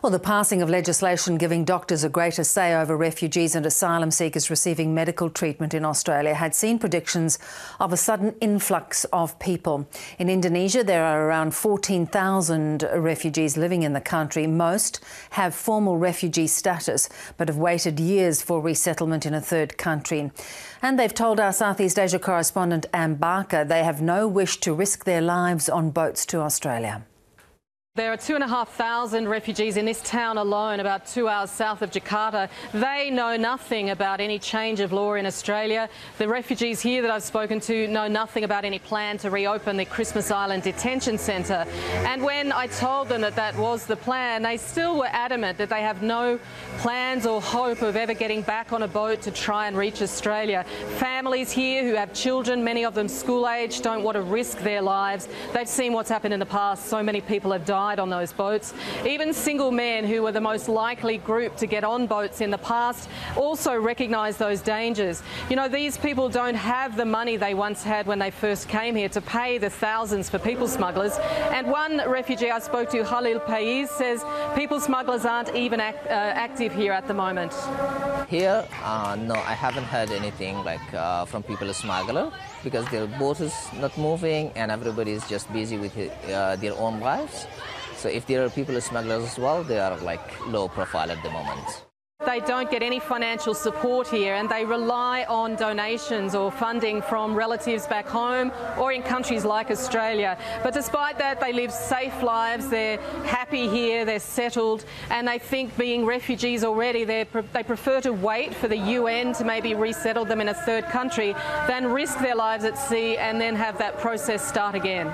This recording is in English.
Well, the passing of legislation giving doctors a greater say over refugees and asylum seekers receiving medical treatment in Australia had seen predictions of a sudden influx of people. In Indonesia, there are around 14,000 refugees living in the country. Most have formal refugee status but have waited years for resettlement in a third country. And they've told our Southeast Asia correspondent Anne Barker they have no wish to risk their lives on boats to Australia. There are 2,500 refugees in this town alone, about 2 hours south of Jakarta. They know nothing about any change of law in Australia. The refugees here that I've spoken to know nothing about any plan to reopen the Christmas Island detention centre. And when I told them that that was the plan, they still were adamant that they have no plans or hope of ever getting back on a boat to try and reach Australia. Families here who have children, many of them school age, don't want to risk their lives. They've seen what's happened in the past. So many people have died on those boats. Even single men, who were the most likely group to get on boats in the past, also recognise those dangers. You know, these people don't have the money they once had when they first came here to pay the thousands for people smugglers. And one refugee I spoke to, Khalil Paiz, says people smugglers aren't even active here at the moment. Here, no, I haven't heard anything from people smuggler, because their boat is not moving and everybody is just busy with their own lives. So if there are people smugglers as well, they are low profile at the moment. They don't get any financial support here, and they rely on donations or funding from relatives back home or in countries like Australia. But despite that, they live safe lives, they're happy here, they're settled, and they think, being refugees already, they prefer to wait for the UN to maybe resettle them in a third country than risk their lives at sea and then have that process start again.